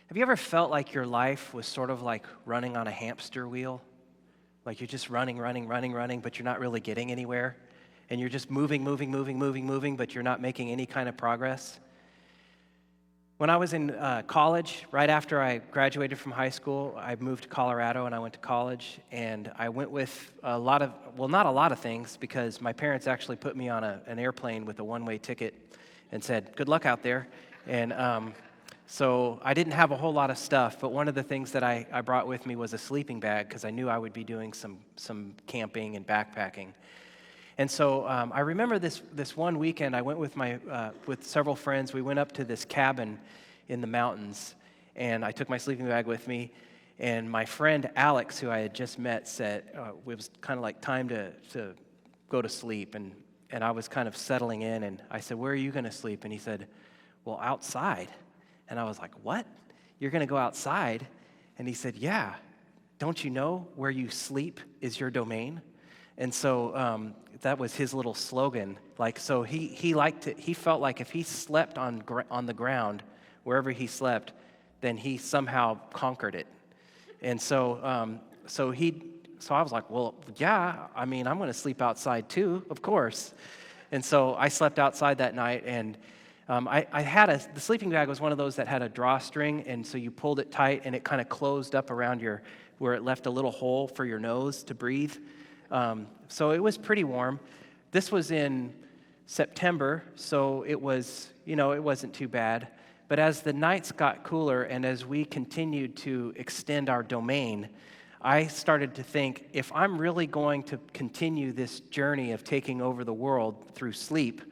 Have you ever felt like your life was sort of like running on a hamster wheel? Like you're just running, but you're not really getting anywhere. And you're just moving, but you're not making any kind of progress. When I was in college, right after I graduated from high school, I moved to Colorado and I went to college. And I went with a lot of, well, not a lot of things, because my parents actually put me on an airplane with a one-way ticket and said, good luck out there. And so I didn't have a whole lot of stuff, but one of the things that I brought with me was a sleeping bag, because I knew I would be doing some camping and backpacking. And so I remember this one weekend, I went with with several friends. We went up to this cabin in the mountains, and I took my sleeping bag with me. And my friend Alex, who I had just met, said it was kind of like time to go to sleep. And I was kind of settling in, and I said, where are you going to sleep? And he said, well, outside. And I was like, what? You're going to go outside? And he said, yeah. Don't you know where you sleep is your domain? And so that was his little slogan. Like, so he liked it. He felt like if he slept on the ground, wherever he slept, then he somehow conquered it. And so so I was like, well, yeah. I mean, I'm going to sleep outside too, of course. And so I slept outside that night, and I had the sleeping bag was one of those that had a drawstring, and so you pulled it tight, and it kind of closed up around where it left a little hole for your nose to breathe. So it was pretty warm. This was in September, so it was, it wasn't too bad. But as the nights got cooler and as we continued to extend our domain, I started to think, if I'm really going to continue this journey of taking over the world through sleep,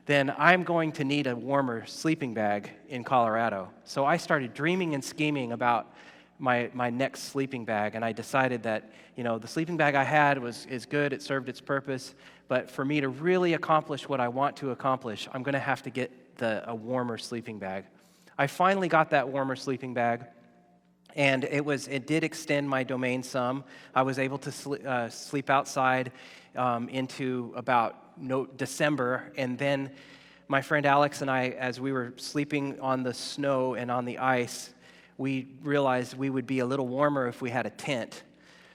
then I'm going to need a warmer sleeping bag in Colorado. So I started dreaming and scheming about my next sleeping bag, and I decided that, the sleeping bag I had is good, it served its purpose, but for me to really accomplish what I want to accomplish, I'm going to have to get a warmer sleeping bag. I finally got that warmer sleeping bag, and it did extend my domain some. I was able to sleep outside into about December, and then my friend Alex and I, as we were sleeping on the snow and on the ice, we realized we would be a little warmer if we had a tent.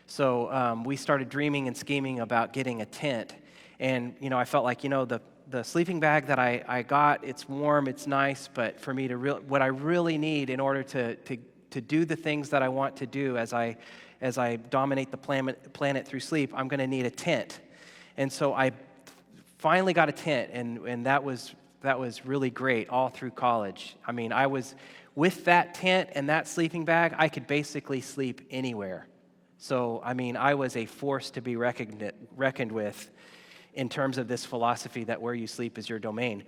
So we started dreaming and scheming about getting a tent. And, I felt like, the sleeping bag that I got, it's warm, it's nice, but for me what I really need in order to do the things that I want to do as I dominate the planet through sleep, I'm going to need a tent. And so I finally got a tent, and that was really great all through college. I mean, I was with that tent and that sleeping bag, I could basically sleep anywhere. So, I mean, I was a force to be reckoned with in terms of this philosophy that where you sleep is your domain.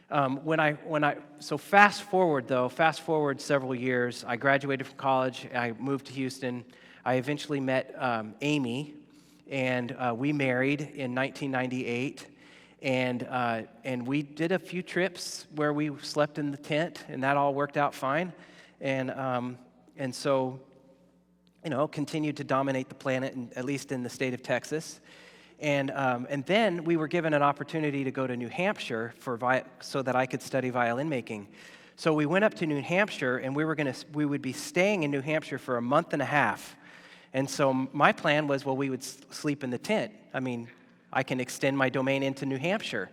So fast forward several years, I graduated from college, I moved to Houston. I eventually met Amy, and we married in 1998. And we did a few trips where we slept in the tent, and that all worked out fine. And so, continued to dominate the planet, at least in the state of Texas. And then we were given an opportunity to go to New Hampshire so that I could study violin making. So we went up to New Hampshire, and we would be staying in New Hampshire for a month and a half. And so my plan was, we would sleep in the tent. I mean, I can extend my domain into New Hampshire.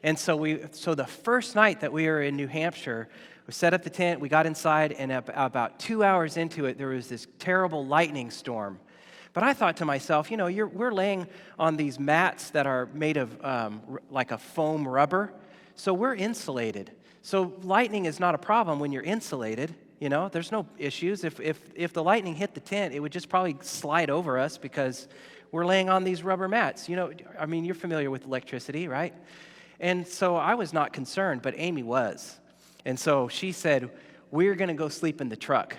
And so the first night that we were in New Hampshire, we set up the tent, we got inside, and about 2 hours into it, there was this terrible lightning storm. But I thought to myself, we're laying on these mats that are made of like a foam rubber, so we're insulated. So lightning is not a problem when you're insulated. There's no issues. If the lightning hit the tent, it would just probably slide over us because we're laying on these rubber mats. You're familiar with electricity, right? And so I was not concerned, but Amy was. And so she said, we're going to go sleep in the truck.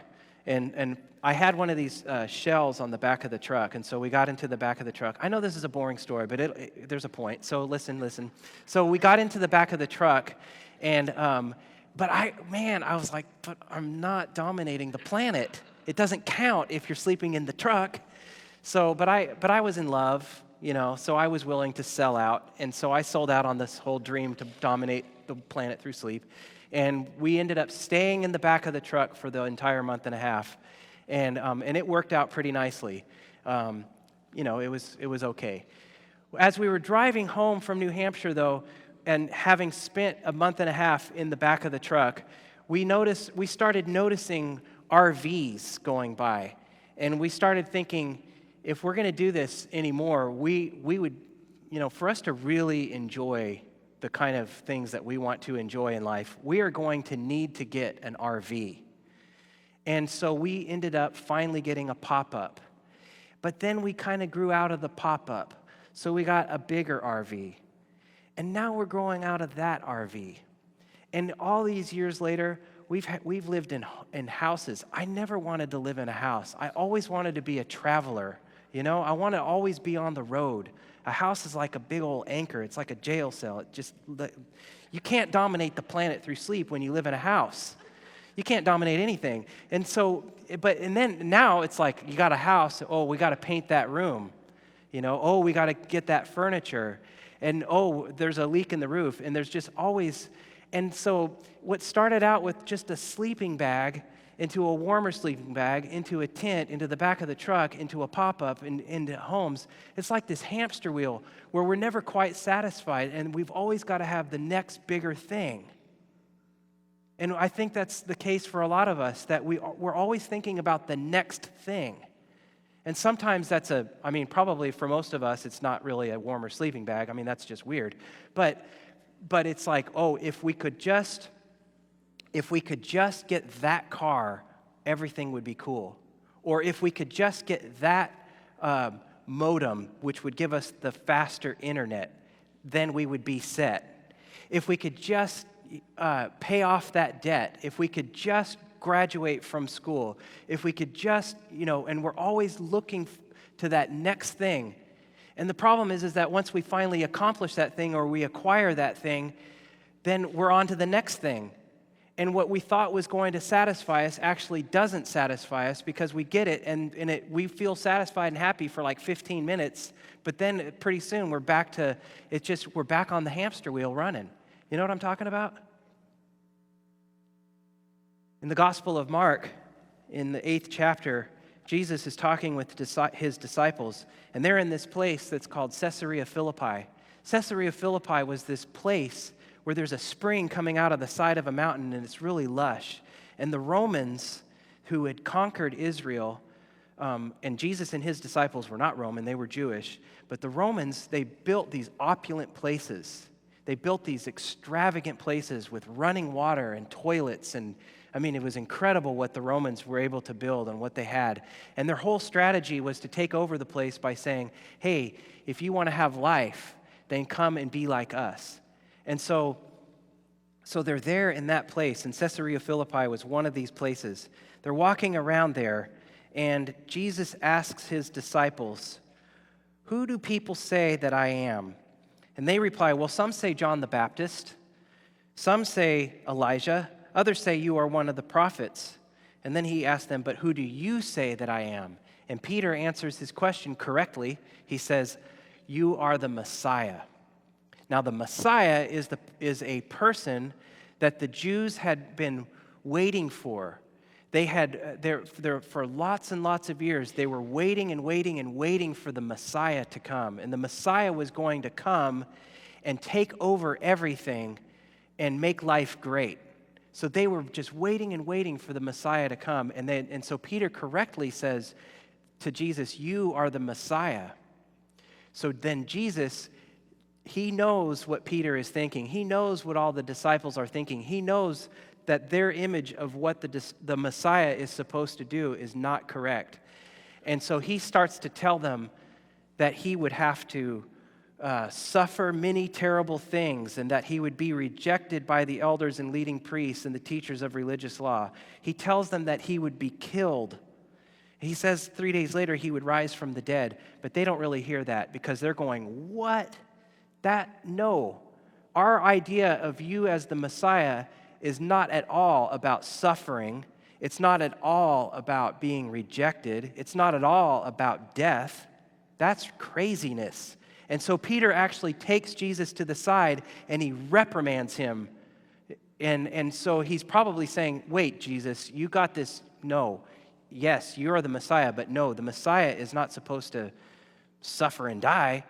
And I had one of these shells on the back of the truck, and so we got into the back of the truck. I know this is a boring story, but there's a point, so listen. So we got into the back of the truck, and but I was like, but I'm not dominating the planet. It doesn't count if you're sleeping in the truck. So, but I was in love, so I was willing to sell out. And so I sold out on this whole dream to dominate the planet through sleep. And we ended up staying in the back of the truck for the entire month and a half. And it worked out pretty nicely. It was okay. As we were driving home from New Hampshire, though, and having spent a month and a half in the back of the truck, we started noticing RVs going by. And we started thinking, if we're going to do this anymore, we would, for us to really enjoy the kind of things that we want to enjoy in life, we are going to need to get an RV. And so we ended up finally getting a pop-up. But then we kind of grew out of the pop-up. So we got a bigger RV. And now we're growing out of that RV. And all these years later, we've lived in houses. I never wanted to live in a house. I always wanted to be a traveler. I want to always be on the road. A house is like a big old anchor. It's like a jail cell. You can't dominate the planet through sleep when you live in a house. You can't dominate anything. And then now it's like you got a house. Oh, we got to paint that room. Oh, we got to get that furniture. And oh, there's a leak in the roof. And there's just always. And so what started out with just a sleeping bag into a warmer sleeping bag, into a tent, into the back of the truck, into a pop-up, into homes, it's like this hamster wheel where we're never quite satisfied, and we've always got to have the next bigger thing. And I think that's the case for a lot of us, that we're always thinking about the next thing. And sometimes probably for most of us, it's not really a warmer sleeping bag. That's just weird. But it's like, oh, if we could just get that car, everything would be cool. Or if we could just get that modem, which would give us the faster internet, then we would be set. If we could just pay off that debt, if we could just graduate from school, if we could just, and we're always looking to that next thing. And the problem is that once we finally accomplish that thing or we acquire that thing, then we're on to the next thing. And what we thought was going to satisfy us actually doesn't satisfy us because we get it and we feel satisfied and happy for like 15 minutes, but then pretty soon we're back on the hamster wheel running. You know what I'm talking about? In the Gospel of Mark, in the 8th chapter, Jesus is talking with his disciples, and they're in this place that's called Caesarea Philippi. Caesarea Philippi was this place where there's a spring coming out of the side of a mountain, and it's really lush. And the Romans who had conquered Israel, and Jesus and his disciples were not Roman, they were Jewish, but the Romans, they built these opulent places. They built these extravagant places with running water and toilets, and it was incredible what the Romans were able to build and what they had. And their whole strategy was to take over the place by saying, hey, if you want to have life, then come and be like us. And so they're there in that place, and Caesarea Philippi was one of these places. They're walking around there, and Jesus asks his disciples, who do people say that I am? And they reply, well, some say John the Baptist, some say Elijah, others say you are one of the prophets. And then he asks them, but who do you say that I am? And Peter answers his question correctly. He says, you are the Messiah. Now, the Messiah is a person that the Jews had been waiting for. They had, for lots and lots of years, they were waiting and waiting and waiting for the Messiah to come. And the Messiah was going to come and take over everything and make life great. So they were just waiting and waiting for the Messiah to come. And so Peter correctly says to Jesus, you are the Messiah. So then Jesus, he knows what Peter is thinking. He knows what all the disciples are thinking. He knows that their image of what the Messiah is supposed to do is not correct. And so he starts to tell them that he would have to suffer many terrible things and that he would be rejected by the elders and leading priests and the teachers of religious law. He tells them that he would be killed. He says 3 days later he would rise from the dead, but they don't really hear that because they're going, what? No. Our idea of you as the Messiah is not at all about suffering. It's not at all about being rejected. It's not at all about death. That's craziness. And so Peter actually takes Jesus to the side and he reprimands him And so he's probably saying, wait, Jesus, you got this. No. Yes, you are the Messiah, but no, the Messiah is not supposed to suffer and die.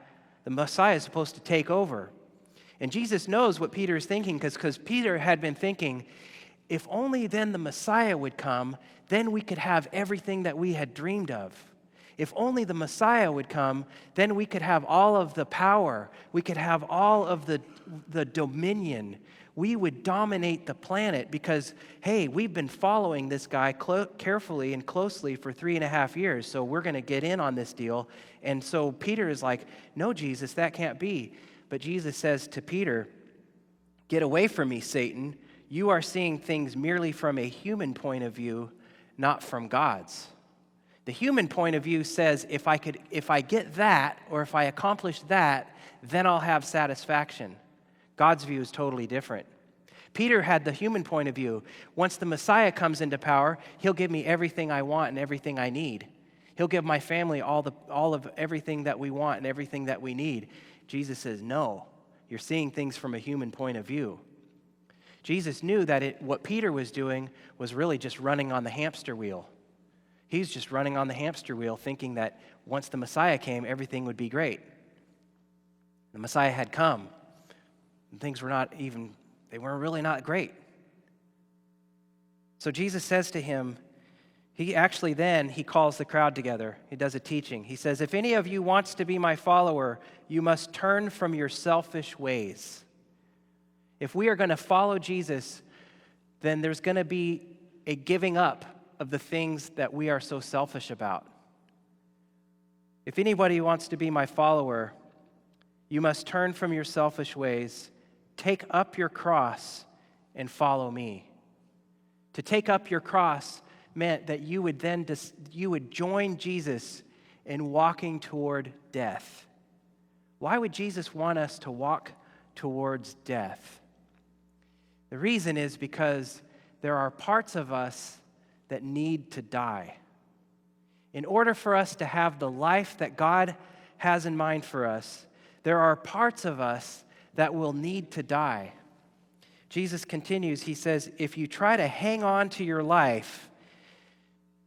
The Messiah is supposed to take over. And Jesus knows what Peter is thinking because Peter had been thinking, if only then the Messiah would come, then we could have everything that we had dreamed of. If only the Messiah would come, then we could have all of the power. We could have all of the dominion. We would dominate the planet because, hey, we've been following this guy carefully and closely for 3.5 years, so we're going to get in on this deal. And so Peter is like, no, Jesus, that can't be. But Jesus says to Peter, get away from me, Satan. You are seeing things merely from a human point of view, not from God's. The human point of view says, if I get that, or if I accomplish that, then I'll have satisfaction. God's view is totally different. Peter had the human point of view. Once the Messiah comes into power, he'll give me everything I want and everything I need. He'll give my family all of everything that we want and everything that we need. Jesus says, no, you're seeing things from a human point of view. Jesus knew that what Peter was doing was really just running on the hamster wheel. He's just running on the hamster wheel thinking that once the Messiah came, everything would be great. The Messiah had come, and things were they were really not great. So Jesus says to him, he calls the crowd together. He does a teaching. He says, if any of you wants to be my follower, you must turn from your selfish ways. If we are going to follow Jesus, then there's going to be a giving up of the things that we are so selfish about. If anybody wants to be my follower, you must turn from your selfish ways, take up your cross, and follow me. To take up your cross meant that you would join Jesus in walking toward death. Why would Jesus want us to walk towards death? The reason is because there are parts of us that need to die. In order for us to have the life that God has in mind for us, there are parts of us that will need to die. Jesus continues, he says, if you try to hang on to your life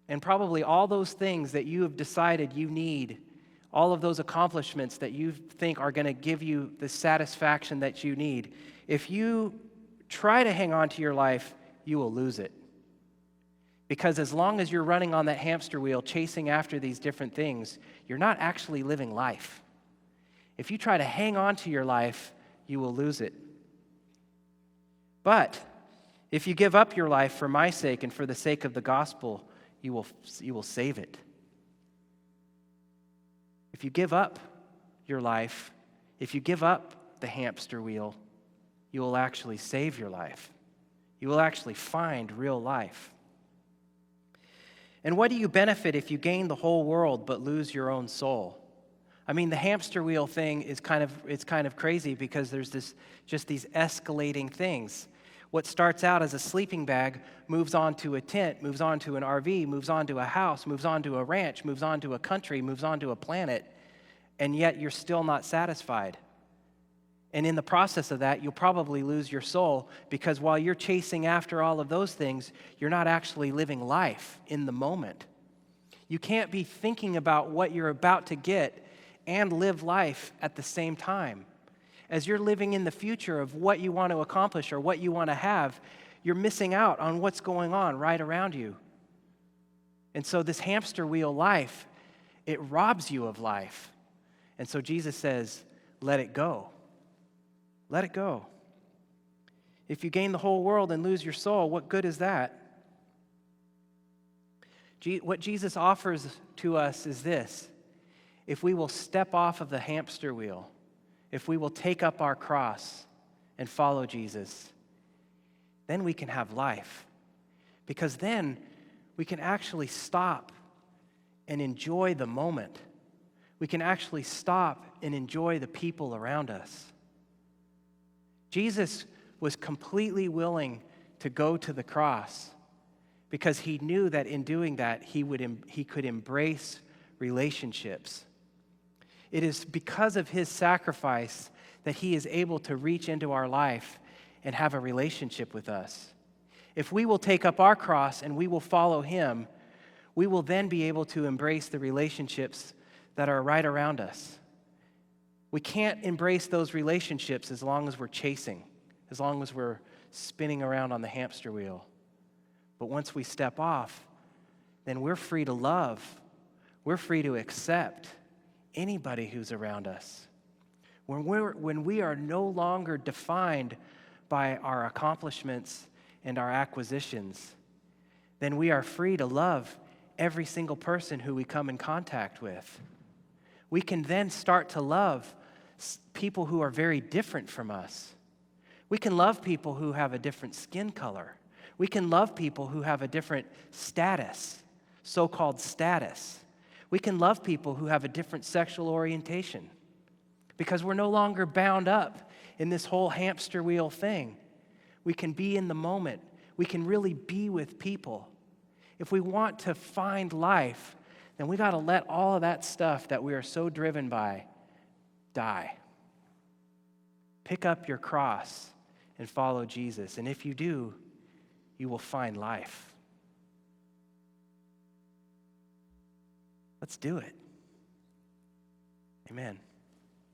and probably all those things that you have decided you need, all of those accomplishments that you think are going to give you the satisfaction that you need, if you try to hang on to your life, you will lose it. Because as long as you're running on that hamster wheel, chasing after these different things, you're not actually living life. If you try to hang on to your life, you will lose it. But if you give up your life for my sake and for the sake of the gospel, you will save it. If you give up your life, if you give up the hamster wheel, you will actually save your life. You will actually find real life. And what do you benefit if you gain the whole world but lose your own soul? I mean, the hamster wheel thing is kind of crazy because there's these escalating things. What starts out as a sleeping bag moves on to a tent, moves on to an RV, moves on to a house, moves on to a ranch, moves on to a country, moves on to a planet, and yet you're still not satisfied. And in the process of that, you'll probably lose your soul because while you're chasing after all of those things, you're not actually living life in the moment. You can't be thinking about what you're about to get and live life at the same time. As you're living in the future of what you want to accomplish or what you want to have, you're missing out on what's going on right around you. And so this hamster wheel life, it robs you of life. And so Jesus says, let it go. Let it go. If you gain the whole world and lose your soul, what good is that? What Jesus offers to us is this. If we will step off of the hamster wheel, if we will take up our cross and follow Jesus, then we can have life. Because then we can actually stop and enjoy the moment. We can actually stop and enjoy the people around us. Jesus was completely willing to go to the cross because he knew that in doing that, he could embrace relationships. It is because of his sacrifice that he is able to reach into our life and have a relationship with us. If we will take up our cross and we will follow him, we will then be able to embrace the relationships that are right around us. We can't embrace those relationships as long as we're chasing, as long as we're spinning around on the hamster wheel. But once we step off, then we're free to love. We're free to accept anybody who's around us. When we are no longer defined by our accomplishments and our acquisitions, then we are free to love every single person who we come in contact with. We can then start to love people who are very different from us. We can love people who have a different skin color. We can love people who have a different status, so-called status. We can love people who have a different sexual orientation because we're no longer bound up in this whole hamster wheel thing. We can be in the moment. We can really be with people. If we want to find life, then we got to let all of that stuff that we are so driven by die. Pick up your cross and follow Jesus. And if you do, you will find life. Let's do it. Amen.